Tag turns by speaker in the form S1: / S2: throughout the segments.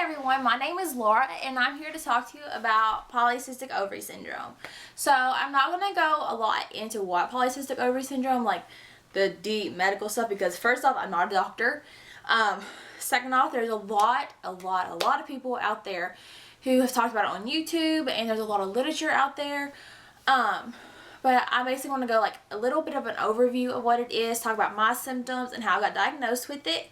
S1: everyone, my name is Laura and I'm here to talk to you about polycystic ovary syndrome. So I'm not going to go a lot into what polycystic ovary syndrome, like the deep medical stuff, because first off, I'm not a doctor. Second off, there's a lot of people out there who have talked about it on YouTube, and there's a lot of literature out there. But I basically want to go like a little bit of an overview of what it is, talk about my symptoms and how I got diagnosed with it.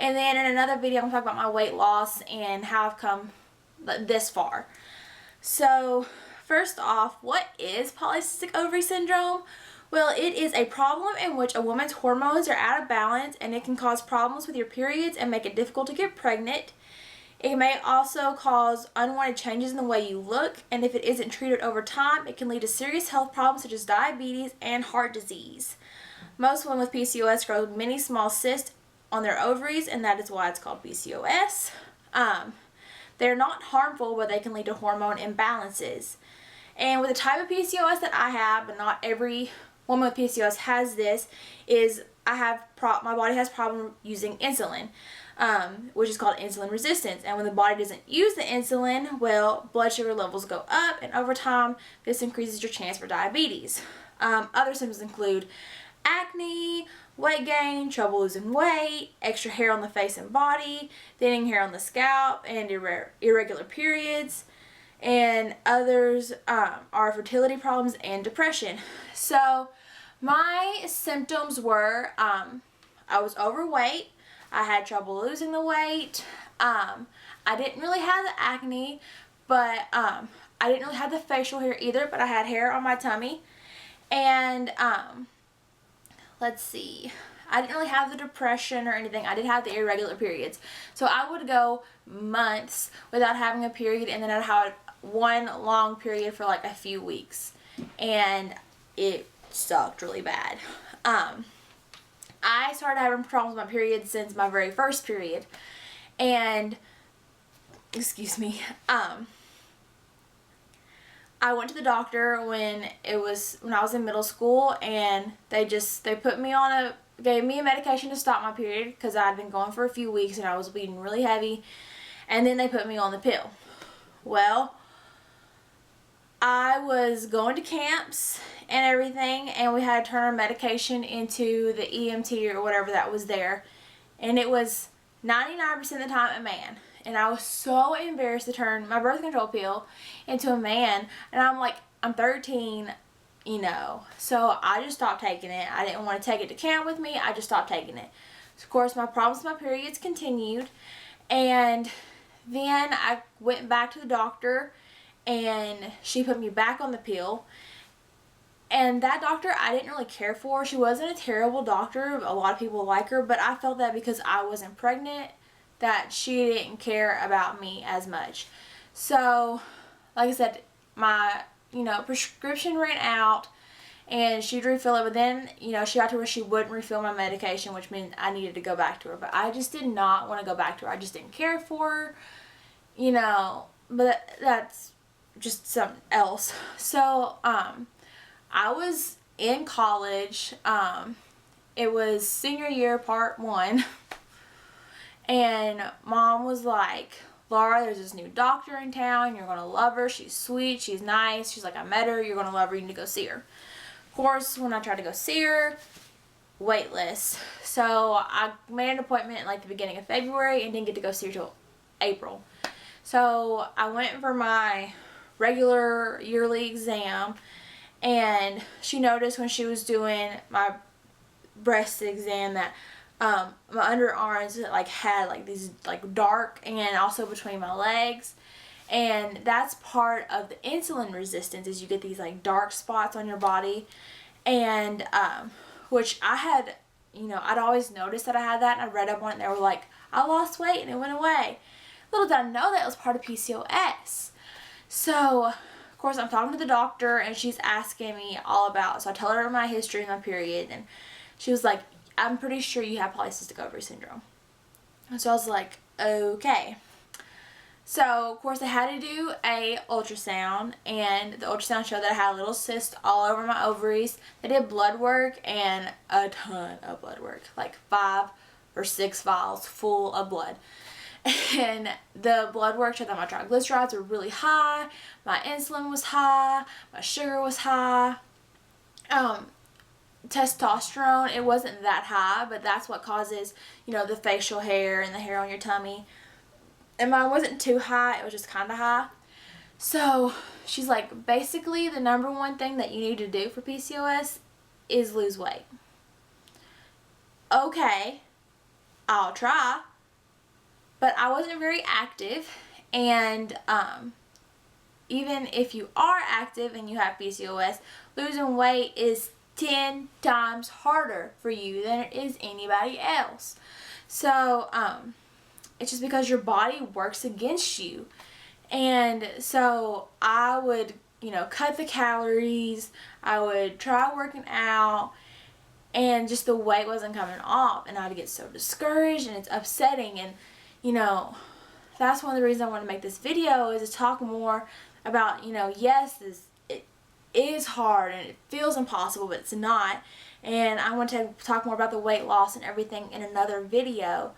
S1: And then in another video, I'm going to talk about my weight loss and how I've come this far. So first off, what is polycystic ovary syndrome? Well, it is a problem in which a woman's hormones are out of balance, and it can cause problems with your periods and make it difficult to get pregnant. It may also cause unwanted changes in the way you look, and if it isn't treated over time, it can lead to serious health problems such as diabetes and heart disease. Most women with PCOS grow many small cysts on their ovaries, and that is why it's called PCOS. They're not harmful, but they can lead to hormone imbalances. And with the type of PCOS that I have, but not every woman with PCOS has this, is my body has problem using insulin, which is called insulin resistance. And when the body doesn't use the insulin, well, blood sugar levels go up, and over time, this increases your chance for diabetes. Other symptoms include acne, weight gain, trouble losing weight, extra hair on the face and body, thinning hair on the scalp, and irregular periods. And others are fertility problems and depression. So my symptoms were I was overweight, I had trouble losing the weight, I didn't really have the acne, but I didn't really have the facial hair either, but I had hair on my tummy. And let's see, I didn't really have the depression or anything. I did have the irregular periods. So I would go months without having a period, and then I'd have one long period for like a few weeks. And it sucked really bad. I started having problems with my period since my very first period. And, excuse me, I went to the doctor when I was in middle school, and they gave me a medication to stop my period because I'd been going for a few weeks and I was bleeding really heavy, and then they put me on the pill. Well, I was going to camps and everything, and we had to turn our medication into the EMT or whatever that was there, and it was 99% of the time a man. And I was so embarrassed to turn my birth control pill into a man, and I'm 13, so I just stopped taking it. I didn't want to take it to camp with me. I just stopped taking it. So of course, my problems with my periods continued, and then I went back to the doctor, and she put me back on the pill. And that doctor I didn't really care for. She wasn't a terrible doctor. A lot of people like her, but I felt that because I wasn't pregnant, that she didn't care about me as much. So, like I said, my prescription ran out, and she'd refill it, but then she got to where she wouldn't refill my medication, which meant I needed to go back to her. But I just did not want to go back to her. I just didn't care for her, but that's just something else. So I was in college. It was senior year, part 1. And Mom was like, Laura, there's this new doctor in town. You're going to love her. She's sweet. She's nice. She's like, I met her. You're going to love her. You need to go see her. Of course, when I tried to go see her, waitlist. So I made an appointment like the beginning of February and didn't get to go see her till April. So I went for my regular yearly exam, and she noticed when she was doing my breast exam that my underarms had these dark, and also between my legs, and that's part of the insulin resistance, is you get these dark spots on your body. And which I had, I'd always noticed that I had that, and I read up on it, and they were like, I lost weight and it went away. Little did I know that was part of PCOS. So of course I'm talking to the doctor, and she's asking me all about, so I tell her my history and my period, and she was like, I'm pretty sure you have polycystic ovary syndrome. And so I was like, okay. So of course I had to do a ultrasound, and the ultrasound showed that I had a little cyst all over my ovaries. They did blood work, and a ton of blood work, like 5 or 6 vials full of blood. and the blood work showed that my triglycerides were really high, my insulin was high, my sugar was high. Testosterone, it wasn't that high, but that's what causes, you know, the facial hair and the hair on your tummy. And mine wasn't too high, it was just kind of high. So she's like, basically the number one thing that you need to do for PCOS is lose weight. Okay, I'll try. But I wasn't very active, and even if you are active and you have PCOS, losing weight is 10 times harder for you than it is anybody else. So it's just because your body works against you. And so I would, you know, cut the calories, I would try working out, and just the weight wasn't coming off, and I'd get so discouraged, and it's upsetting. And you know, that's one of the reasons I want to make this video, is to talk more about, you know, yes, it is hard and it feels impossible, but it's not. And I want to talk more about the weight loss and everything in another video.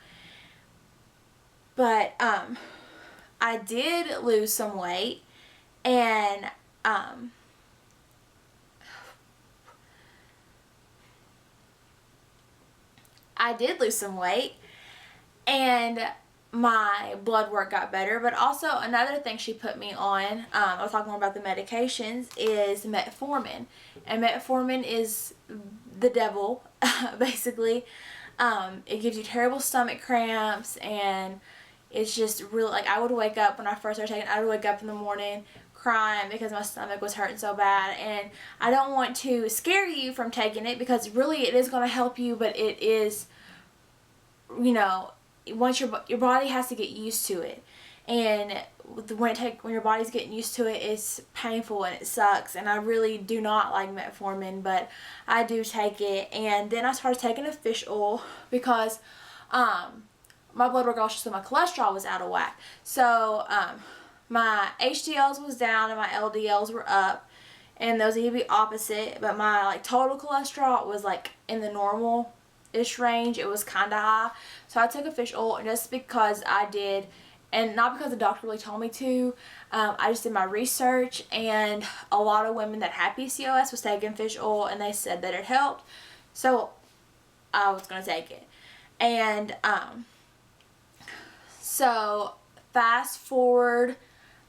S1: But I did lose some weight, and my blood work got better. But also another thing she put me on, I'll talk more about the medications, is metformin. And metformin is the devil, basically. It gives you terrible stomach cramps, and it's just really, like, I would wake up, when I first started taking it, I would wake up in the morning crying because my stomach was hurting so bad. And I don't want to scare you from taking it, because really it is going to help you, but it is, you know, once your body has to get used to it. And when your body's getting used to it, it's painful and it sucks. And I really do not like metformin, but I do take it. And then I started taking a fish oil because my blood work also showed my cholesterol was out of whack. So my HDLs was down and my LDLs were up, and those need to be opposite. But my, like, total cholesterol was, like, in the normal-ish range. It was kind of high. So I took a fish oil, and just because I did, and not because the doctor really told me to, I just did my research, and a lot of women that had PCOS was taking fish oil, and they said that it helped. So I was going to take it. And so fast forward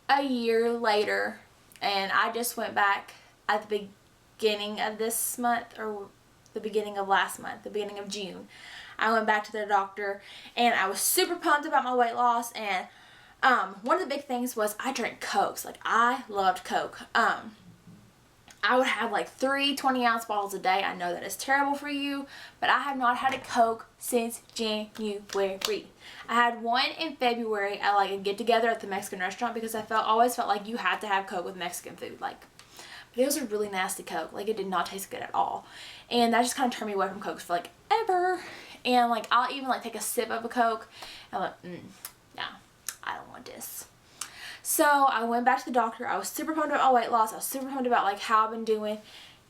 S1: a year later, and I just went back at the beginning of this month, or the beginning of last month, the beginning of June. I went back to the doctor, and I was super pumped about my weight loss. And one of the big things was I drank Cokes. Like, I loved Coke. I would have like 3 20-ounce bottles a day. I know that is terrible for you, but I have not had a Coke since January. I had one in February at like a get-together at the Mexican restaurant, because I always felt like you had to have Coke with Mexican food. Like, but it was a really nasty Coke. Like, it did not taste good at all. And that just kind of turned me away from Cokes for like ever. And like, I'll even like take a sip of a Coke, and I'm like, no, I don't want this. So I went back to the doctor. I was super pumped about my weight loss. I was super pumped about like how I've been doing.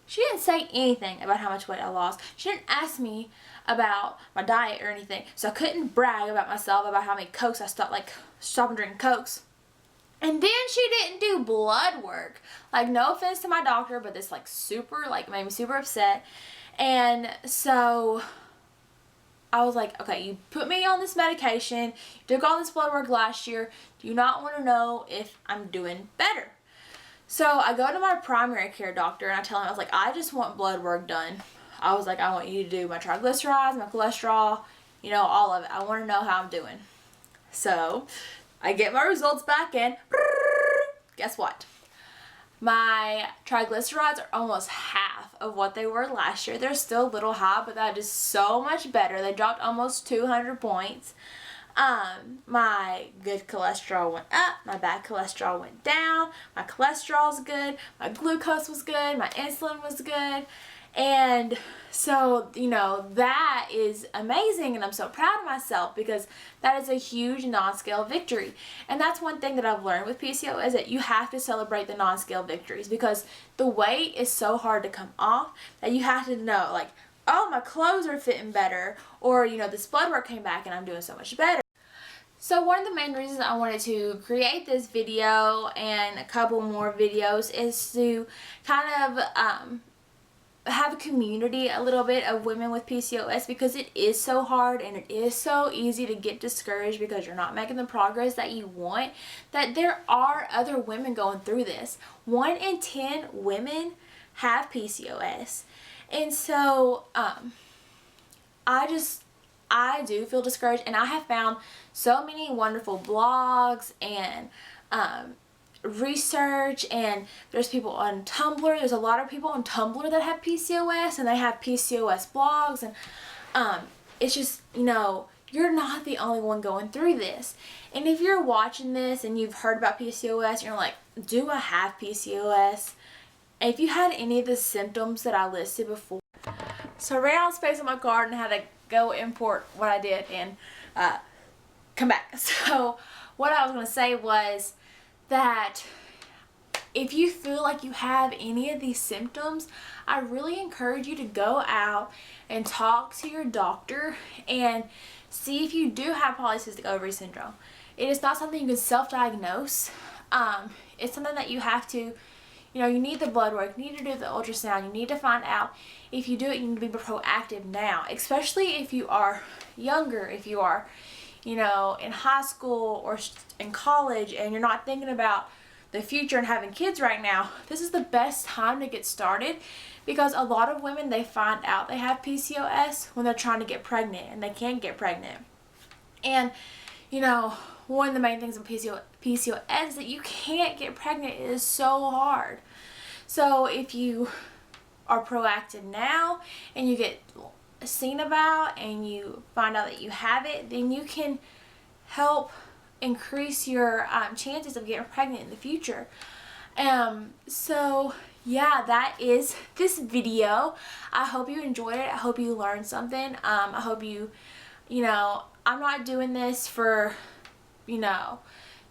S1: She didn't say anything about how much weight I lost. She didn't ask me about my diet or anything. So I couldn't brag about myself, about how many Cokes I stopped drinking Cokes. And then she didn't do blood work. Like, no offense to my doctor, but this like super, like, made me super upset. And so I was like, okay, you put me on this medication, you took all this blood work last year, do you not want to know if I'm doing better? So I go to my primary care doctor, and I tell him, I was like, I just want blood work done. I was like, I want you to do my triglycerides, my cholesterol, you know, all of it. I want to know how I'm doing. So I get my results back in. Guess what? My triglycerides are almost half of what they were last year. They're still a little high, but that is so much better. They dropped almost 200 points. My good cholesterol went up. My bad cholesterol went down. My cholesterol's good. My glucose was good. My insulin was good. And so, you know, that is amazing, and I'm so proud of myself, because that is a huge non-scale victory. And that's one thing that I've learned with PCOS, is that you have to celebrate the non-scale victories, because the weight is so hard to come off that you have to know, like, oh, my clothes are fitting better, or, you know, this blood work came back and I'm doing so much better. So one of the main reasons I wanted to create this video and a couple more videos is to kind of have a community a little bit of women with PCOS, because it is so hard and it is so easy to get discouraged because you're not making the progress that you want, that there are other women going through this. 1 in 10 women have PCOS. And so I do feel discouraged, and I have found so many wonderful blogs and research, and there's people on Tumblr. There's a lot of people on Tumblr that have PCOS, and they have PCOS blogs, and it's just, you know, you're not the only one going through this. And if you're watching this and you've heard about PCOS and you're like, do I have PCOS? And if you had any of the symptoms that I listed before. So I ran out of space in my car and had to go import what I did and come back. So what I was going to say was that if you feel like you have any of these symptoms, I really encourage you to go out and talk to your doctor and see if you do have polycystic ovary syndrome. It is not something you can self-diagnose. It's something that you have to, you know, you need the blood work, you need to do the ultrasound, you need to find out. If you do it, you need to be proactive now, especially if you are younger, if you are, you know, in high school or in college and you're not thinking about the future and having kids right now. This is the best time to get started, because a lot of women, they find out they have PCOS when they're trying to get pregnant and they can't get pregnant. And, you know, one of the main things with PCOS is that you can't get pregnant. It is so hard. So if you are proactive now and you get seen about and you find out that you have it, then you can help increase your chances of getting pregnant in the future. So yeah, that is this video. I hope you enjoyed it. I hope you learned something. I hope you know, I'm not doing this for, you know,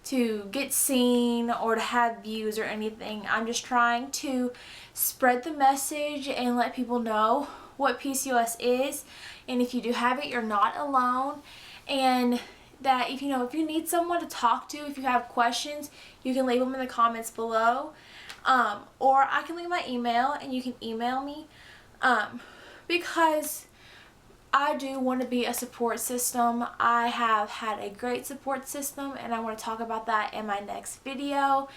S1: to get seen or to have views or anything. I'm just trying to spread the message and let people know what PCOS is, and if you do have it, you're not alone, and that if you need someone to talk to, if you have questions, you can leave them in the comments below, or I can leave my email and you can email me, because I do want to be a support system. I have had a great support system, and I want to talk about that in my next video.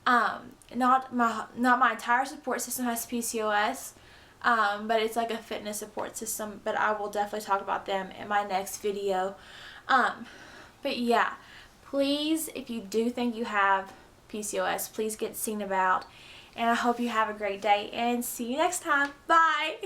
S1: Not my entire support system has PCOS, but it's like a fitness support system, but I will definitely talk about them in my next video. But yeah, please, if you do think you have PCOS, please get seen about, and I hope you have a great day, and see you next time. Bye!